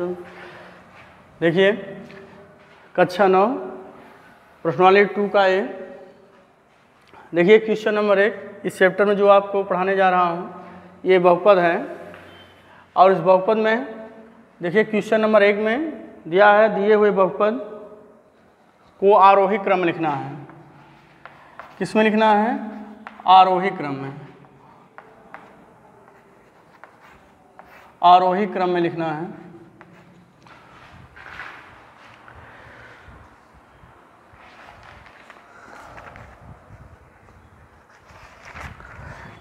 तो देखिए कक्षा 9 प्रश्नावली 2 का ए। देखिए क्वेश्चन नंबर 1 इस चैप्टर में जो आपको पढ़ाने जा रहा हूँ ये बहुपद है। और इस बहुपद में देखिए क्वेश्चन नंबर 1 में दिया है दिए हुए बहुपद को आरोही क्रम में लिखना है। किस में लिखना है? आरोही क्रम में। आरोही क्रम में लिखना है।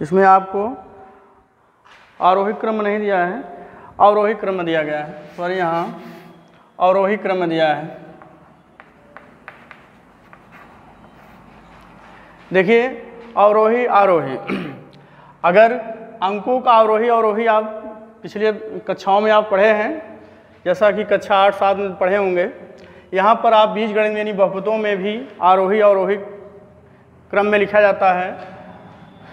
इसमें आपको आरोही क्रम में नहीं दिया है, अवरोही क्रम में दिया गया है। सॉरी, यहाँ अवरोही क्रम में दिया है। देखिए अवरोही आरोही, अगर अंकों का अवरोही अवरोही आप पिछले कक्षाओं में आप पढ़े हैं, जैसा कि कक्षा 8-7 में पढ़े होंगे। यहाँ पर आप बीजगणित यानी बहुपदों में भी आरोही अवरोही क्रम में लिखा जाता है।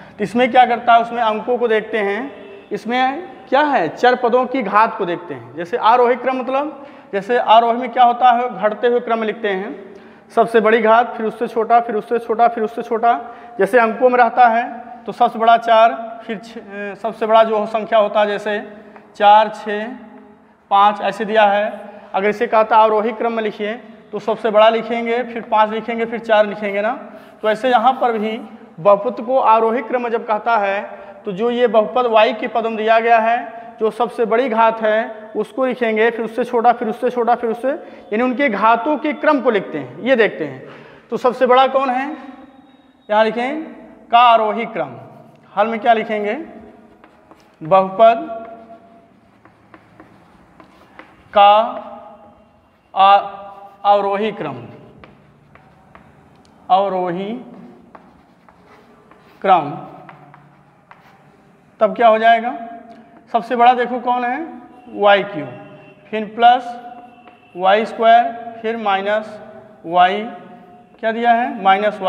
तो इसमें क्या करता है, उसमें अंकों को देखते हैं। इसमें क्या है, चर पदों की घात को देखते हैं। जैसे आरोही क्रम मतलब जैसे आरोही में क्या होता है, घटते हुए क्रम में लिखते हैं। सबसे बड़ी घात, फिर उससे छोटा, फिर उससे छोटा, फिर उससे छोटा। जैसे अंकों में रहता है तो सबसे बड़ा 4, फिर सबसे बड़ा जो संख्या होता है जैसे 4, 6, 5 ऐसे दिया है। अगर इसे कहता है आरोही क्रम में लिखिए तो सबसे बड़ा लिखेंगे, फिर 5 लिखेंगे, फिर 4 लिखेंगे ना। तो ऐसे यहाँ पर भी बहुपद को आरोही क्रम में जब कहता है तो जो ये बहुपद y की पदम दिया गया है, जो सबसे बड़ी घात है उसको लिखेंगे, फिर उससे छोटा, फिर उससे छोटा, फिर उससे, यानी उनके घातों के क्रम को लिखते हैं। ये देखते हैं तो सबसे बड़ा कौन है, यहाँ लिखें का आरोही क्रम। हल में क्या लिखेंगे, बहुपद का अवरोही क्रम। अवरोही क्रम तब क्या हो जाएगा, सबसे बड़ा देखो कौन है, वाई क्यूब, फिर प्लस वाई स्क्वायर, फिर माइनस वाई, क्या दिया है माइनस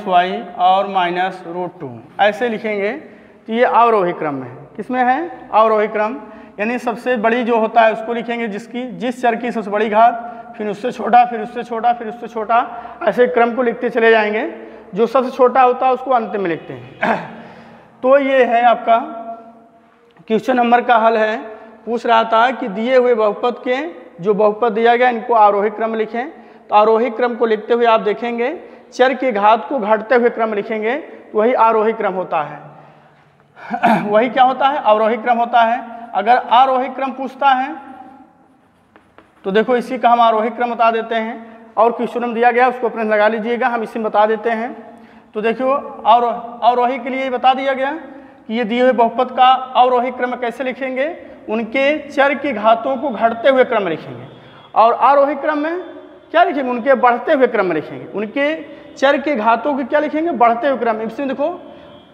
वाई और माइनस √2 ऐसे लिखेंगे। तो ये अवरोही क्रम है। किसमें है, अवरोही क्रम, यानी सबसे बड़ी जो होता है उसको लिखेंगे जिस चर की सबसे बड़ी घात, फिर उससे छोटा, फिर उससे छोटा, फिर उससे छोटा, ऐसे क्रम को लिखते चले जाएंगे। जो सबसे छोटा होता है उसको अंत में लिखते हैं। तो ये है आपका क्वेश्चन नंबर का हल है। पूछ रहा था कि दिए हुए बहुपद के जो बहुपद दिया गया इनको आरोही क्रम में लिखें। तो आरोही क्रम को लिखते हुए आप देखेंगे चर की घात को घटते हुए क्रम लिखेंगे तो वही आरोही क्रम होता है। वही क्या होता है, अवरोही क्रम होता है। अगर आरोही क्रम पूछता है तो देखो इसी का हम आरोही क्रम बता देते हैं। और क्वेश्चन में दिया गया उसको अपने लगा लीजिएगा, हम इसी में बता देते हैं। तो देखियो अवरोही के लिए बता दिया गया कि ये दिए हुए बहुपद का अवरोही क्रम कैसे लिखेंगे, उनके चर की घातों को घटते हुए क्रम में लिखेंगे। और आरोही क्रम में क्या लिखेंगे, उनके बढ़ते हुए क्रम में लिखेंगे। उनके चर के घातों को क्या लिखेंगे, बढ़ते हुए क्रम में। इसमें देखो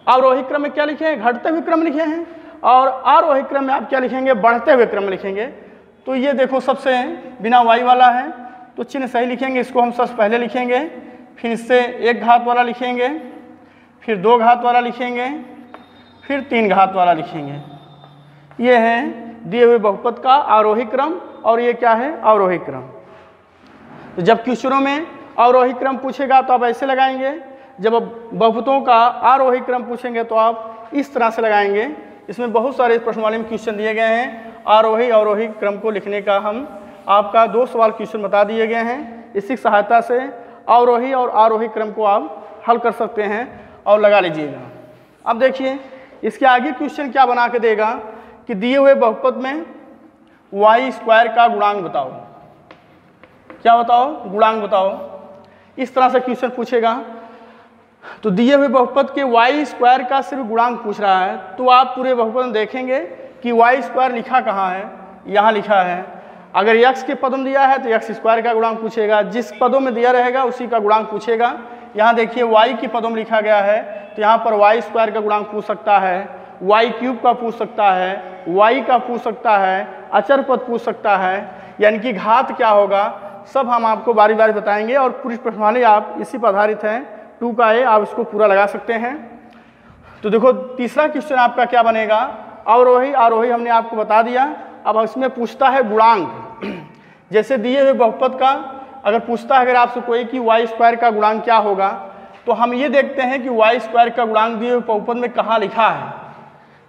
अवरोही क्रम में क्या लिखे हैं, घटते हुए क्रम लिखे हैं, और आरोही क्रम में आप क्या लिखेंगे, बढ़ते हुए क्रम में लिखेंगे। तो ये देखो सबसे बिना वाई वाला है तो चिन्ह सही लिखेंगे, इसको हम सबसे पहले लिखेंगे, फिर इससे 1 घात वाला लिखेंगे, फिर 2 घात वाला लिखेंगे, फिर 3 घात वाला लिखेंगे। ये है दिए हुए बहुपद का आरोही क्रम, और ये क्या है, अवरोही क्रम। तो जब क्वेश्चनों में अवरोही क्रम पूछेगा तो आप ऐसे लगाएंगे, जब बहुपदों का आरोही क्रम पूछेंगे तो आप इस तरह से लगाएंगे। इसमें बहुत सारे प्रश्नवाली में क्वेश्चन दिए गए हैं। आरोही अवरोही क्रम को लिखने का हम आपका 2 सवाल क्वेश्चन बता दिए गए हैं। इसी सहायता से अवरोही और आरोही क्रम को आप हल कर सकते हैं और लगा लीजिएगा। अब देखिए इसके आगे क्वेश्चन क्या बना के देगा कि दिए हुए बहुपद में वाई स्क्वायर का गुणांक बताओ। क्या बताओ, गुणांक बताओ। इस तरह से क्वेश्चन पूछेगा। तो दिए हुए बहुपद के वाई स्क्वायर का सिर्फ गुणांक पूछ रहा है, तो आप पूरे बहुपद में देखेंगे कि वाई स्क्वायर लिखा कहाँ है, यहाँ लिखा है। अगर x के पदों में दिया है तो x स्क्वायर का गुणांक पूछेगा, जिस पदों में दिया रहेगा उसी का गुणांक पूछेगा। यहाँ देखिए y की पदों में लिखा गया है तो यहाँ पर वाई स्क्वायर का गुणांक पूछ सकता है, वाई क्यूब का पूछ सकता है, वाई का पूछ सकता है, अचर पद पूछ सकता है, यानी कि घात क्या होगा सब हम आपको बारी बारी बताएंगे। और पूरी प्रश्नावली आप इसी पर आधारित है 2 का ए, आप इसको पूरा लगा सकते हैं। तो देखो तीसरा क्वेश्चन आपका क्या बनेगा, अवरोही आरोही हमने आपको बता दिया। अब इसमें पूछता है गुणांक। जैसे दिए हुए बहुपद का अगर पूछता है अगर आपसे कोई कि वाई स्क्वायर का गुणांक क्या होगा, तो हम ये देखते हैं कि वाई स्क्वायर का गुणांक दिए हुए बहुपद में कहाँ लिखा है।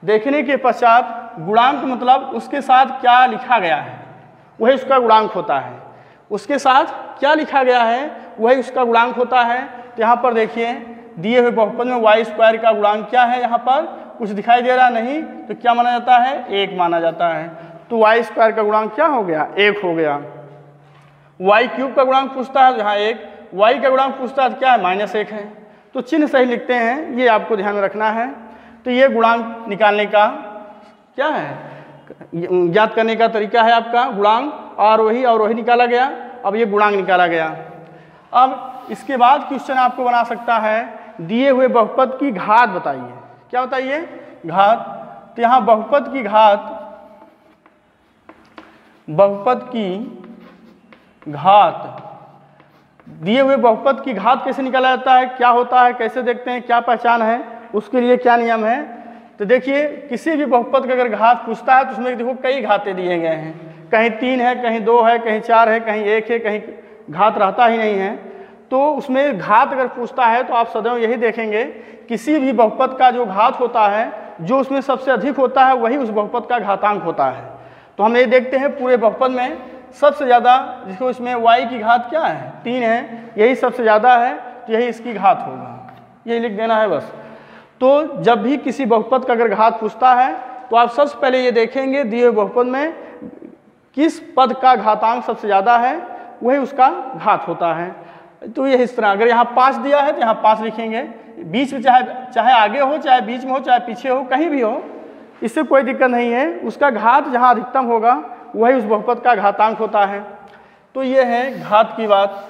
देखने के पश्चात गुणांक मतलब उसके साथ क्या लिखा गया है वही उसका गुणांक होता है। उसके साथ क्या लिखा गया है वही उसका गुणांक होता है। तो यहाँ पर देखिए दिए हुए बहुपद में वाई स्क्वायर का गुणांक क्या है, यहाँ पर कुछ दिखाई दे रहा नहीं, तो क्या माना जाता है, 1 माना जाता है। तो वाई स्क्वायर का गुणांक क्या हो गया, 1 हो गया। वाई क्यूब का गुणांक पूछता है जहाँ 1, वाई का गुणांक पूछता है क्या है, -1 है। तो चिन्ह सही लिखते हैं, ये आपको ध्यान में रखना है। तो ये गुणांक निकालने का क्या है, ज्ञात करने का तरीका है आपका गुणांक। आरोही अवरोही निकाला गया, अब ये गुणांक निकाला गया। अब इसके बाद क्वेश्चन आपको बना सकता है दिए हुए बहुपद की घात बताइए। क्या बताइए, घात। तो यहाँ बहुपद की घात दिए हुए बहुपद की घात कैसे निकाला जाता है, क्या होता है, कैसे देखते हैं, क्या पहचान है, उसके लिए क्या नियम है। तो देखिए किसी भी बहुपद का अगर घात पूछता है तो उसमें देखो कई घातें दिए गए हैं, कहीं 3 है, कहीं 2 है, कहीं 4 है, कहीं 1 है, कहीं घात रहता ही नहीं है। तो उसमें घात अगर पूछता है तो आप सदैव यही देखेंगे किसी भी बहुपद का जो घात होता है, जो उसमें सबसे अधिक होता है वही उस बहुपद का घातांक होता है। तो हम ये देखते हैं पूरे बहुपद में सबसे ज़्यादा जिसको इसमें y की घात क्या है, 3 है, यही सबसे ज़्यादा है, तो यही इसकी घात होगा, यही लिख देना है बस। तो जब भी किसी बहुपद का अगर घात पूछता है तो आप सबसे पहले ये देखेंगे दिए हुए बहुपद में किस पद का घातांक सबसे ज़्यादा है वही उसका घात होता है। तो ये इस तरह अगर यहाँ 5 दिया है तो यहाँ 5 लिखेंगे, बीच में चाहे आगे हो, चाहे बीच में हो, चाहे पीछे हो, कहीं भी हो, इससे कोई दिक्कत नहीं है। उसका घात जहाँ अधिकतम होगा वही उस बहुपद का घातांक होता है। तो ये है घात की बात।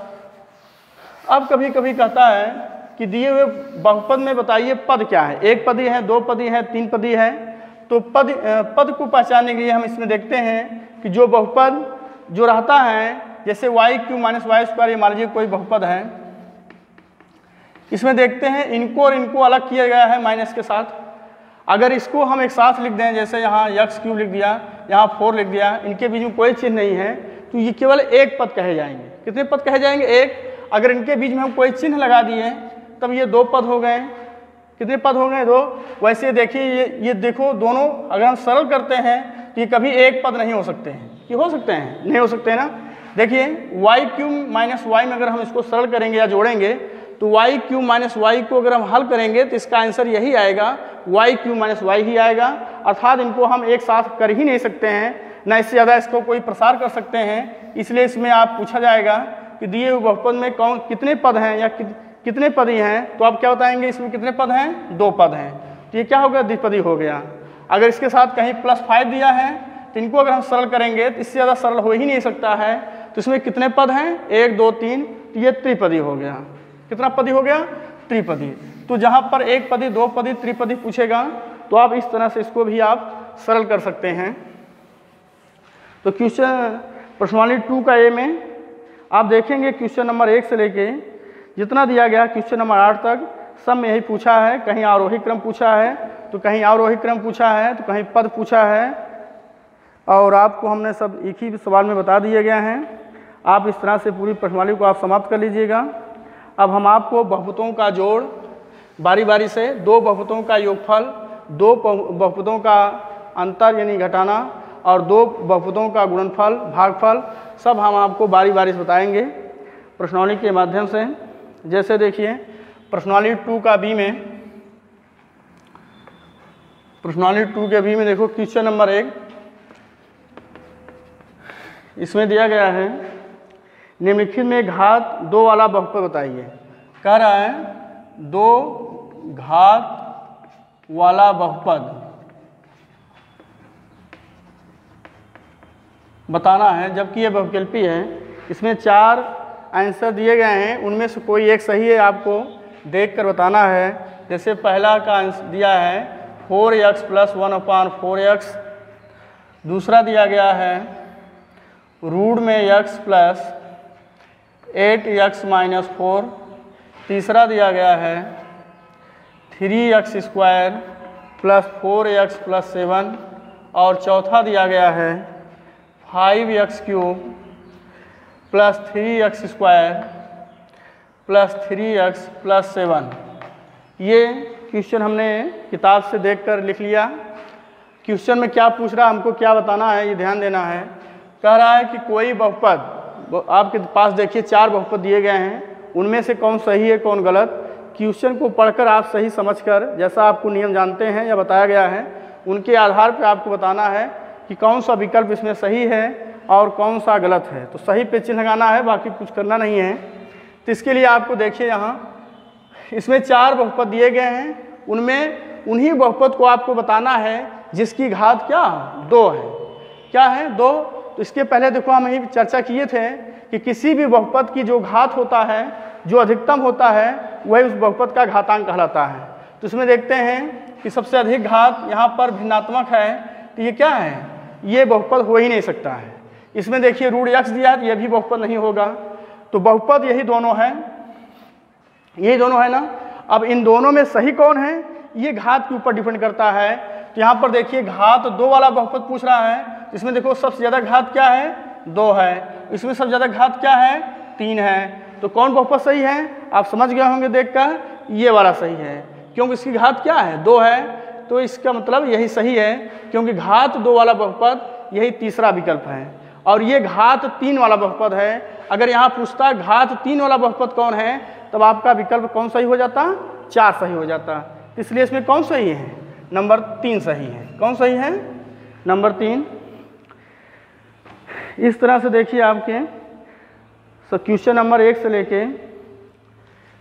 अब कभी कभी कहता है कि दिए हुए बहुपद में बताइए पद क्या है, 1 पदी है, 2 पदी है, 3 पदी है। तो पद को पहचानने के लिए हम इसमें देखते हैं कि जो बहुपद जो रहता है, जैसे y cube minus Y square, ये मान लीजिए कोई बहुपद है, इसमें देखते हैं इनको और इनको अलग किया गया है माइनस के साथ। अगर इसको हम एक साथ लिख दें, जैसे यहाँ x क्यूब लिख दिया, यहाँ 4 लिख दिया, इनके बीच में कोई चिन्ह नहीं है, तो ये केवल एक पद कहे जाएंगे। कितने पद कहे जाएंगे, 1। अगर इनके बीच में हम कोई चिन्ह लगा दिए तब ये 2 पद हो गए। कितने पद हो गए, 2। वैसे देखिए ये देखो दोनों अगर हम सरल करते हैं तो ये कभी एक पद नहीं हो सकते हैं, कि हो सकते हैं, नहीं हो सकते ना। देखिए y क्यूब माइनस वाई में अगर हम इसको सरल करेंगे या जोड़ेंगे तो y क्यूब माइनस वाई को अगर हम हल करेंगे तो इसका आंसर यही आएगा, y cube minus why he आएगा। अर्थात इनको हम एक साथ कर ही नहीं सकते हैं, ना इससे ज़्यादा इसको कोई प्रसार कर सकते हैं। इसलिए इसमें आप पूछा जाएगा कि दिए हुए बहुपद में कितने पद हैं या कितने पदी हैं, तो आप क्या बताएंगे, इसमें कितने पद हैं, 2 पद हैं। तो ये क्या हो गया, द्विपदी हो गया। अगर इसके साथ कहीं +5 दिया है तो इनको अगर हम सरल करेंगे तो इससे ज़्यादा सरल हो ही नहीं सकता है। तो इसमें कितने पद हैं, 1 2 3, तो ये त्रिपदी हो गया। कितना पदी हो गया, त्रिपदी। तो जहाँ पर 1 पदी, 2 पदी, त्रिपदी पूछेगा तो आप इस तरह से इसको भी आप सरल कर सकते हैं। तो क्वेश्चन प्रश्नावली 2 का ए में आप देखेंगे क्वेश्चन नंबर 1 से लेके जितना दिया गया क्वेश्चन नंबर 8 तक सब में यही पूछा है। कहीं आरोही क्रम पूछा है, तो कहीं अवरोही क्रम पूछा है, तो कहीं पद पूछा है, और आपको हमने सब एक ही सवाल में बता दिए गए हैं। आप इस तरह से पूरी प्रश्नावली को आप समाप्त कर लीजिएगा। अब हम आपको बहुपदों का जोड़ बारी बारी से, 2 बहुपदों का योगफल, 2 बहुपदों का अंतर यानी घटाना, और 2 बहुपदों का गुणनफल भागफल, सब हम आपको बारी बारी से बताएंगे प्रश्नावली के माध्यम से। जैसे देखिए प्रश्नावली 2 का बी में, प्रश्नावली 2 के बी में देखो क्वेश्चन नंबर 1, इसमें दिया गया है निम्नलिखित में घात 2 वाला बहुपद बताइए। कह रहा है 2 घात वाला बहुपद बताना है, जबकि यह बहुविकल्पी है। इसमें 4 आंसर दिए गए हैं, उनमें से कोई एक सही है, आपको देखकर बताना है। जैसे पहला का आंसर दिया है 4x + 1/4x, दूसरा दिया गया है रूट में x + 8x - 4, तीसरा दिया गया है 3x² प्लस 4x प्लस 7 और चौथा दिया गया है 5x cube plus 3x square plus 3x plus 7। ये क्वेश्चन हमने किताब से देखकर लिख लिया। क्वेश्चन में क्या पूछ रहा है, हमको क्या बताना है, ये ध्यान देना है। कह रहा है कि कोई बहुपद, आपके पास देखिए 4 बहुपद दिए गए हैं, उनमें से कौन सही है कौन गलत। क्वेश्चन को पढ़कर आप सही समझकर, जैसा आपको नियम जानते हैं या बताया गया है, उनके आधार पर आपको बताना है कि कौन सा विकल्प इसमें सही है और कौन सा गलत है। तो सही पे चिन्ह लगाना है, बाकी कुछ करना नहीं है। तो इसके लिए आपको देखिए यहाँ इसमें 4 बहुपद दिए गए हैं, उनमें उन्हीं बहुपद को आपको बताना है जिसकी घात क्या 2 है। क्या है 2। तो इसके पहले देखो हम यही चर्चा किए थे कि किसी भी बहुपद की जो घात होता है, जो अधिकतम होता है, वही उस बहुपद का घातांक कहलाता है। तो इसमें देखते हैं कि सबसे अधिक घात यहाँ पर भिन्नात्मक है, तो ये क्या है, ये बहुपद हो ही नहीं सकता है। इसमें देखिए √x दिया है, ये भी बहुपद नहीं होगा। तो बहुपद यही दोनों है, यही दोनों है ना। अब इन दोनों में सही कौन है, ये घात के ऊपर डिपेंड करता है। तो यहाँ पर देखिए घात 2 वाला बहुपद पूछ रहा है, इसमें देखो सबसे ज़्यादा घात क्या है 2 है, इसमें सबसे ज़्यादा घात क्या है 3 है। तो कौन बहुपद सही है, आप समझ गए होंगे देखकर, ये वाला सही है, क्योंकि इसकी घात क्या है 2 है। तो इसका मतलब यही सही है, क्योंकि घात 2 वाला बहुपद यही तीसरा विकल्प है, और ये घात 3 वाला बहुपद है। अगर यहाँ पूछता घात 3 वाला बहुपद कौन है, तब आपका विकल्प कौन सही हो जाता, 4 सही हो जाता। इसलिए इसमें कौन सही है, नंबर 3 सही है। कौन सही है, नंबर 3। इस तरह से देखिए आपके क्वेश्चन नंबर 1 से लेके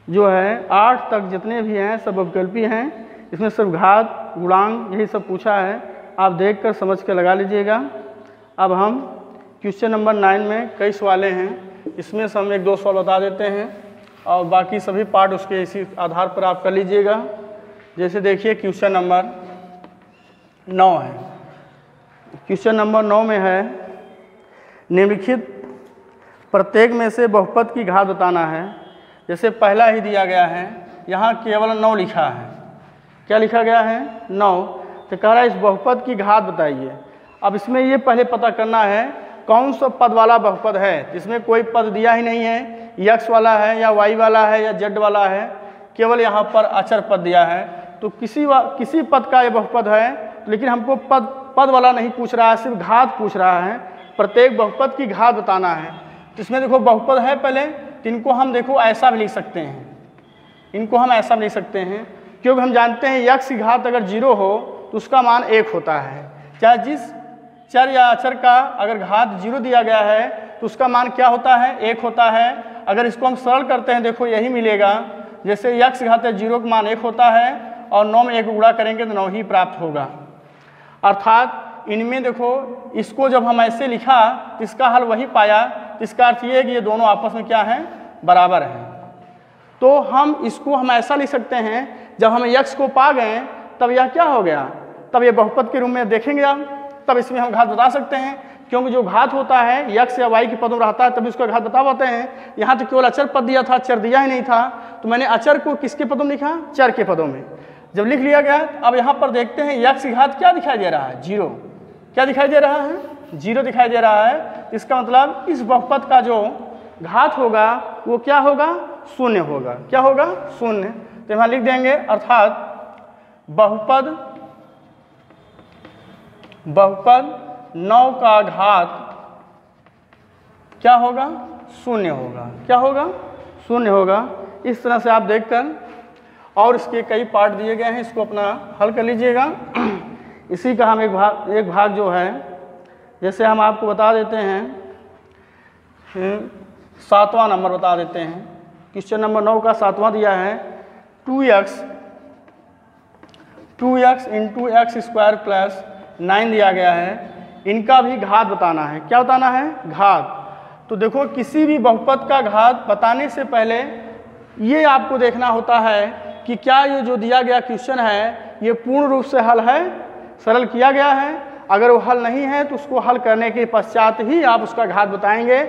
जो है 8 तक जितने भी हैं सब बहुविकल्पी हैं। इसमें सिर्फ घात गुणांक यही सब पूछा है, आप देखकर समझ कर लगा लीजिएगा। अब हम क्वेश्चन नंबर 9 में कई सवालें हैं, इसमें से हम 1-2 सवाल बता देते हैं और बाकी सभी पार्ट उसके इसी आधार पर आप कर लीजिएगा। जैसे देखिए क्वेश्चन नंबर 9 है। क्वेश्चन नंबर 9 में है निम्नलिखित प्रत्येक में से बहुपद की घात बताना है। जैसे पहला ही दिया गया है, यहाँ केवल 9 लिखा है। क्या लिखा गया है 9। तो कह रहा है इस बहुपद की घात बताइए। अब इसमें ये पहले पता करना है कौन सा पद वाला बहुपद है, जिसमें कोई पद दिया ही नहीं है, x वाला है या y वाला है या z वाला है, केवल यहाँ पर अचर पद दिया है। तो किसी पद का ये बहुपद है, लेकिन हमको पद वाला नहीं पूछ रहा है, सिर्फ घात पूछ रहा है। प्रत्येक बहुपद की घात बताना है। तो इसमें देखो बहुपद है पहले, तो इनको हम देखो ऐसा भी लिख सकते हैं, इनको हम ऐसा भी लिख सकते हैं, क्योंकि हम जानते हैं x की घात अगर 0 हो तो उसका मान 1 होता है। चाहे जिस चर या अचर का अगर घात 0 दिया गया है तो उसका मान क्या होता है 1 होता है। अगर इसको हम सरल करते हैं, देखो यही मिलेगा, जैसे x घात 0 का मान 1 होता है और 9 में 1 गुणा करेंगे तो 9 ही प्राप्त होगा। अर्थात इनमें देखो इसको जब हम ऐसे लिखा तो इसका हल वही पाया, तो इसका अर्थ ये है कि ये दोनों आपस में क्या है, बराबर हैं। तो हम इसको हम ऐसा लिख सकते हैं, जब हम x को पा गए तब यह क्या हो गया, तब ये बहुपद के रूप में देखेंगे आप, तब इसमें हम घात बता सकते हैं। क्योंकि जो घात होता है x या y के पदों में रहता है तभी उसका घात बता पाते हैं। यहाँ तो केवल अचर पद दिया था, चर दिया ही नहीं था, तो मैंने अचर को किसके पदों में लिखा, चर के पदों में। जब लिख लिया गया, अब यहाँ पर देखते हैं x की घात क्या दिखाई दे रहा है 0। क्या दिखाई दे रहा है 0 दिखाई दे रहा है। इसका मतलब इस बहुपद का जो घात होगा वो क्या होगा, 0 होगा। क्या होगा, 0। तो यहाँ लिख देंगे, अर्थात बहुपद 9 का घात क्या होगा, 0 होगा। क्या होगा, 0 होगा। इस तरह से आप देखकर, और इसके कई पार्ट दिए गए हैं, इसको अपना हल कर लीजिएगा। इसी का हम एक भाग जो है, जैसे हम आपको बता देते हैं 7वां नंबर बता देते हैं। क्वेश्चन नंबर 9 का 7वां दिया है 2x into x square plus 9 दिया गया है। इनका भी घात बताना है। क्या बताना है, घात। तो देखो किसी भी बहुपद का घात बताने से पहले ये आपको देखना होता है कि क्या ये जो दिया गया क्वेश्चन है ये पूर्ण रूप से हल है, सरल किया गया है। अगर वो हल नहीं है तो उसको हल करने के पश्चात ही आप उसका घात बताएंगे।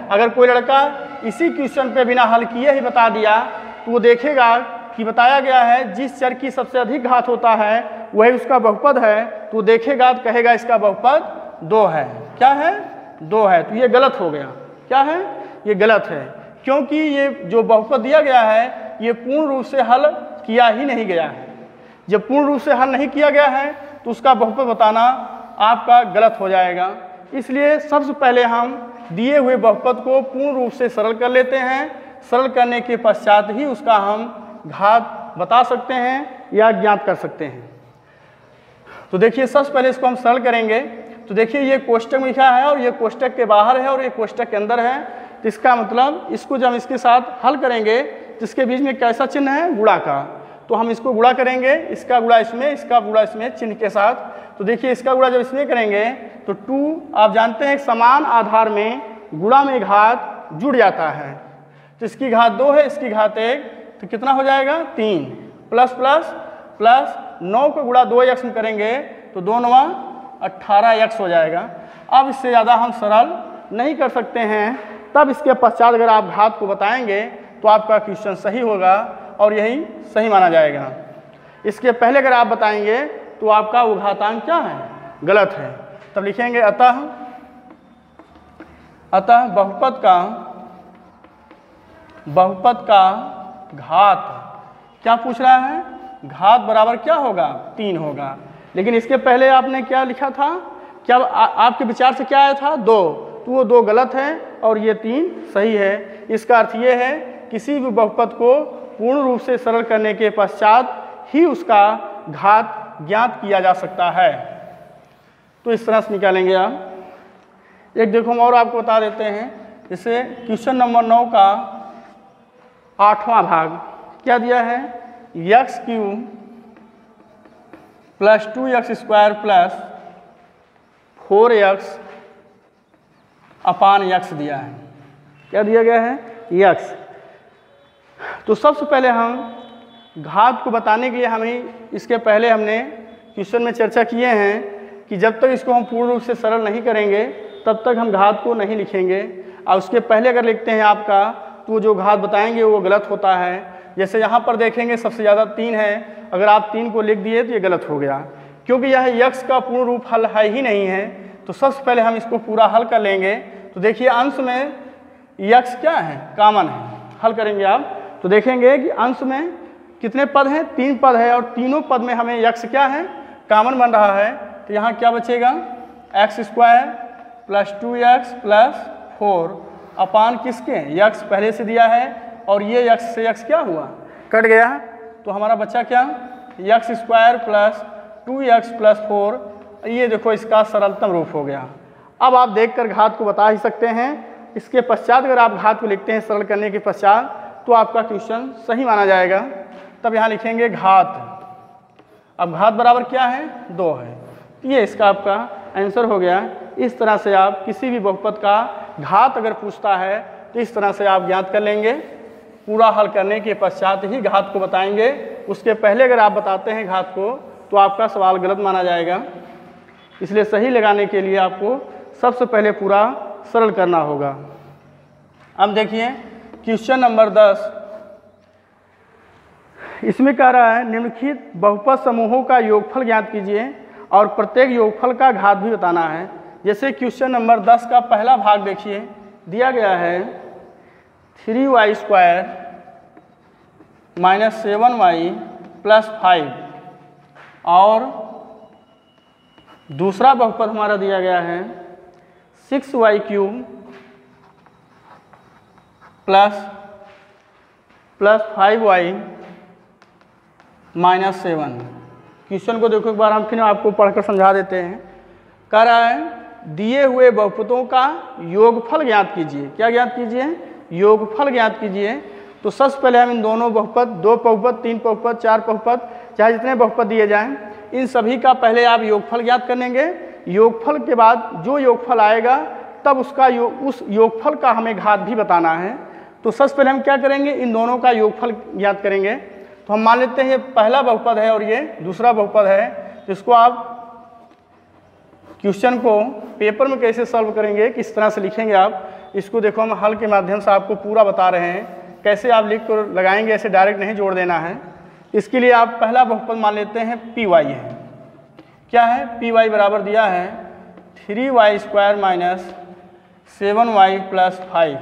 अगर कोई लड़का इसी क्वेश्चन पे बिना हल किए ही बता दिया तो वो देखेगा कि बताया गया है जिस चर की सबसे अधिक घात होता है वही उसका बहुपद है, तो देखेगा तो कहेगा इसका बहुपद 2 है। क्या है? 2 है। तो ये गलत हो गया। क्या है? ये गलत है, क्योंकि ये जो बहुपद दिया गया है ये पूर्ण रूप से हल किया ही नहीं गया है। जब पूर्ण रूप से हल नहीं किया गया है तो उसका बहुपद बताना आपका गलत हो जाएगा। इसलिए सबसे पहले हम दिए हुए बहुपद को पूर्ण रूप से सरल कर लेते हैं। सरल करने के पश्चात ही उसका हम घात बता सकते हैं या ज्ञात कर सकते हैं। तो देखिए सबसे पहले इसको हम सरल करेंगे। तो देखिए ये कोष्टक में लिखा है और ये कोष्टक के बाहर है और ये कोष्टक के अंदर है। तो इसका मतलब इसको जब इसके साथ हल करेंगे तो इसके बीच में कैसा चिन्ह है? गुणा का। तो हम इसको गुणा करेंगे, इसका गुणा इसमें, इसका गुणा इसमें चिन्ह के साथ। तो देखिए इसका गुणा जब इसमें करेंगे तो 2, आप जानते हैं समान आधार में गुणा में घात जुड़ जाता है। तो इसकी घात 2 है, इसकी घात 1, तो कितना हो जाएगा? 3 प्लस प्लस प्लस 9 को गुणा 2x में करेंगे तो 2 9 18x हो जाएगा। अब इससे ज़्यादा हम सरल नहीं कर सकते हैं। तब इसके पश्चात अगर आप घात को बताएंगे तो आपका क्वेश्चन सही होगा और यही सही माना जाएगा। इसके पहले अगर आप बताएंगे तो आपका वो घातांक क्या है? गलत है। तब लिखेंगे अतः बहुपद का घात क्या पूछ रहा है? घात बराबर क्या होगा? 3 होगा। लेकिन इसके पहले आपने क्या लिखा था? क्या आपके विचार से क्या आया था? 2, तो वो 2 गलत है और ये 3 सही है। इसका अर्थ ये है किसी भी बहुपद को पूर्ण रूप से सरल करने के पश्चात ही उसका घात ज्ञात किया जा सकता है। तो इस तरह से निकालेंगे आप। एक देखो हम और आपको बता देते हैं। जैसे क्वेश्चन नंबर 9 का 8वां भाग क्या दिया है? x³ plus 2x² plus 4x अपान x दिया है। क्या दिया गया है? x। तो सबसे पहले हम घात को बताने के लिए हमें इसके पहले हमने क्वेश्चन में चर्चा किए हैं कि जब तक इसको हम पूर्ण रूप से सरल नहीं करेंगे तब तक हम घात को नहीं लिखेंगे। और उसके पहले अगर लिखते हैं आपका तो जो घात बताएंगे वो गलत होता है। जैसे यहाँ पर देखेंगे सबसे ज़्यादा 3 है, अगर आप 3 को लिख दिए तो ये गलत हो गया, क्योंकि यह x का पूर्ण रूप हल है ही नहीं है। तो सबसे पहले हम इसको पूरा हल कर लेंगे। तो देखिए अंश में x क्या है? कॉमन है। हल करेंगे आप तो देखेंगे कि अंश में कितने पद हैं? 3 पद है और तीनों पद में हमें x क्या है? कॉमन बन रहा है। तो यहाँ क्या बचेगा? x² प्लस 2x प्लस 4 अपान किसके? x पहले से दिया है और ये x से x क्या हुआ? कट गया। तो हमारा बच्चा क्या? x² plus 2x plus 4। ये देखो इसका सरलतम रूप हो गया। अब आप देखकर घात को बता ही सकते हैं। इसके पश्चात अगर आप घात को लिखते हैं सरल करने के पश्चात तो आपका क्वेश्चन सही माना जाएगा। तब यहाँ लिखेंगे घात। अब घात बराबर क्या है? 2 है। ये इसका आपका आंसर हो गया। इस तरह से आप किसी भी बहुपद का घात अगर पूछता है तो इस तरह से आप ज्ञात कर लेंगे। पूरा हल करने के पश्चात ही घात को बताएंगे। उसके पहले अगर आप बताते हैं घात को तो आपका सवाल गलत माना जाएगा। इसलिए सही लगाने के लिए आपको सबसे पहले पूरा सरल करना होगा। अब देखिए क्वेश्चन नंबर 10, इसमें कह रहा है निम्नलिखित बहुपद समूहों का योगफल ज्ञात कीजिए और प्रत्येक योगफल का घात भी बताना है। जैसे क्वेश्चन नंबर 10 का पहला भाग देखिए, दिया गया है 3y² माइनस 7y प्लस 5 और दूसरा बहुपद हमारा दिया गया है 6y³ plus 5y minus 7। Question को देखो एक बार हम फिर आपको पढ़कर समझा देते हैं। कह रहा है दिए हुए बहुपदों का योगफल ज्ञात कीजिए। क्या ज्ञात कीजिए? योगफल ज्ञात कीजिए। तो सबसे पहले हम इन दोनों बहुपद, 2 बहुपद, 3 बहुपद, 4 बहुपद, चाहे जितने बहुपद दिए जाएं, इन सभी का पहले आप योगफल ज्ञात कर लेंगे। योगफल के बाद जो योगफल आएगा तब उसका उस योगफल का हमें घात भी बताना है। तो सबसे पहले हम क्या करेंगे? इन दोनों का योगफल ज्ञात करेंगे। तो हम मान लेते हैं ये पहला बहुपद है और ये दूसरा बहुपद है। तो इसको आप क्वेश्चन को पेपर में कैसे सॉल्व करेंगे, किस तरह से लिखेंगे आप, इसको देखो हम हल के माध्यम से आपको पूरा बता रहे हैं। कैसे आप लिख कर लगाएंगे, ऐसे डायरेक्ट नहीं जोड़ देना है। इसके लिए आप पहला बहुपद मान लेते हैं py है। क्या है, पी वाई बराबर दिया है 3y² माइनस 7y प्लस 5,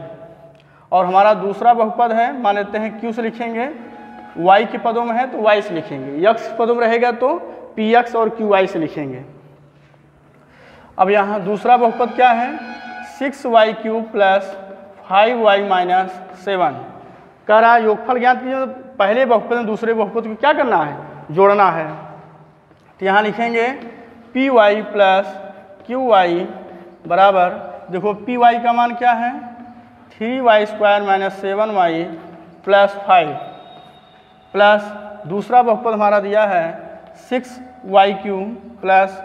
और हमारा दूसरा बहुपद है, मान लेते हैं q से लिखेंगे, y के पदों में है तो y से लिखेंगे, x के पदों में रहेगा तो px और qy से लिखेंगे। अब यहाँ दूसरा बहुपद क्या है, 6y³ प्लस 5y माइनस 7। कह रहा है योगफल ज्ञात कीजिए, तो पहले बहुपद में दूसरे बहुपद को क्या करना है, जोड़ना है। तो यहाँ लिखेंगे P Y plus Q Y बराबर, देखो पी वाई का मान क्या है 3y² minus 7y plus 5 plus दूसरा बहुपद हमारा दिया है 6y³ प्लस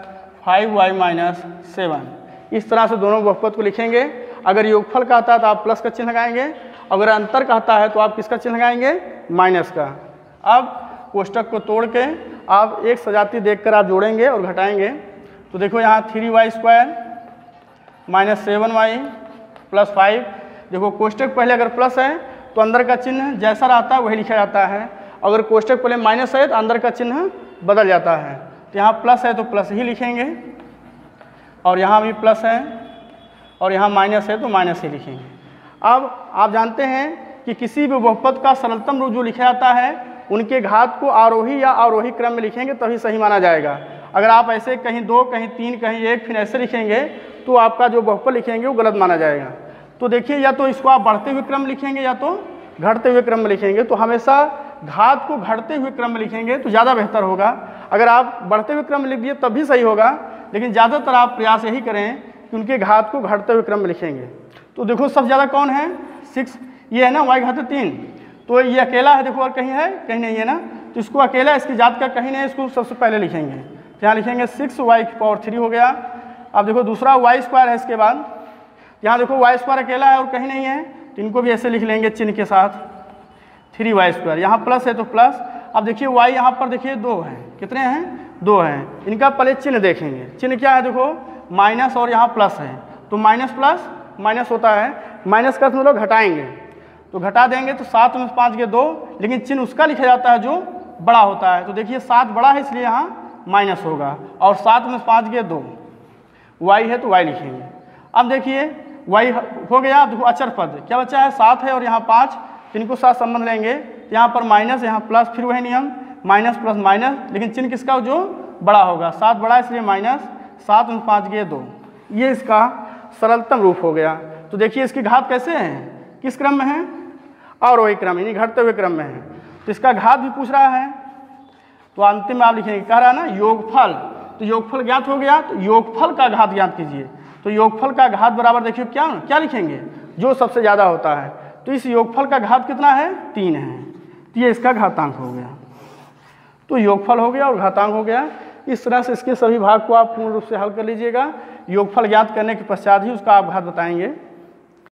5y माइनस 7। इस तरह से दोनों बहुपद को लिखेंगे। अगर योगफल कहता है तो आप प्लस का चिन्ह लगाएंगे, अगर अंतर कहता है तो आप किसका चिन्ह लगाएंगे, माइनस का। अब कोष्टक को तोड़ के आप एक सजाती देखकर आप जोड़ेंगे और घटाएंगे। तो देखो यहाँ 3y² माइनस 7y प्लस 5, देखो कोष्टक पहले अगर प्लस है तो अंदर का चिन्ह जैसा रहता है वही लिखा जाता है, अगर कोष्टक पहले माइनस है तो अंदर का चिन्ह बदल जाता है। तो यहाँ प्लस है तो प्लस ही लिखेंगे, और यहाँ भी प्लस है, और यहाँ माइनस है तो माइनस ही लिखेंगे। अब आप जानते हैं कि किसी भी बहुपद का सरलतम रूप जो लिखा जाता है उनके घात को आरोही या अवरोही क्रम में लिखेंगे तभी सही माना जाएगा। अगर आप ऐसे कहीं 2 कहीं 3 कहीं 1 फिर ऐसे लिखेंगे तो आपका जो बहुपद लिखेंगे वो गलत माना जाएगा। तो देखिए, या तो इसको आप बढ़ते हुए क्रम लिखेंगे या तो घटते हुए क्रम में लिखेंगे। तो हमेशा घात को घटते हुए क्रम में लिखेंगे तो ज़्यादा बेहतर होगा। अगर आप बढ़ते हुए क्रम में लिख दिए तब भी सही होगा, लेकिन ज़्यादातर आप प्रयास यही करें कि उनके घात को घटते हुए क्रम में लिखेंगे। तो देखो सबसे ज़्यादा कौन है, 6, ये है ना y घात 3, तो ये अकेला है, देखो और कहीं है, कहीं नहीं है ना, तो इसको अकेला, इसकी जात का कहीं नहीं, इसको सबसे पहले लिखेंगे। तो यहाँ लिखेंगे 6y³ हो गया। अब देखो दूसरा y² है, इसके बाद यहाँ देखो y² अकेला है और कहीं नहीं है, तो इनको भी ऐसे लिख लेंगे चिन्ह के साथ 3y²। यहाँ प्लस है तो प्लस। अब देखिए y यहाँ पर देखिए 2 है, कितने हैं, 2 हैं। इनका पहले चिन्ह देखेंगे, चिन्ह क्या है, देखो माइनस और यहाँ प्लस है, तो माइनस प्लस माइनस होता है, माइनस का मतलब घटाएंगे, तो घटा देंगे तो 7 में 5 के 2, लेकिन चिन्ह उसका लिखा जाता है जो बड़ा होता है। तो देखिए 7 बड़ा है इसलिए यहाँ माइनस होगा, और 7 में 5 के 2, y है तो y लिखेंगे। अब देखिए y हो गया, देखो अचर पद क्या बचा है, 7 है और यहाँ 5, तो इनको साथ संबंध लेंगे, तो यहाँ पर माइनस यहाँ प्लस, फिर वही नियम माइनस प्लस माइनस, लेकिन चिन्ह किसका जो बड़ा होगा, 7 बड़ा इसलिए माइनस, 7 में 5 के 2, ये इसका सरलतम रूप हो गया। तो देखिए इसकी घात कैसे है, किस क्रम में है, अवरोही क्रम यानी घटते हुए क्रम में है। तो इसका घात भी पूछ रहा है, तो अंतिम में आप लिखेंगे, कह रहा है ना योगफल, तो योगफल ज्ञात हो गया, तो योगफल का घात ज्ञात कीजिए। तो योगफल का घात बराबर देखिए क्या क्या लिखेंगे, जो सबसे ज़्यादा होता है। तो इस योगफल का घात कितना है, 3 है, तो ये इसका घातांक हो गया। तो योगफल हो गया और घातांक हो गया। इस तरह से इसके सभी भाग को आप पूर्ण रूप से हल कर लीजिएगा। योगफल ज्ञात करने के पश्चात ही उसका आप घात बताएंगे।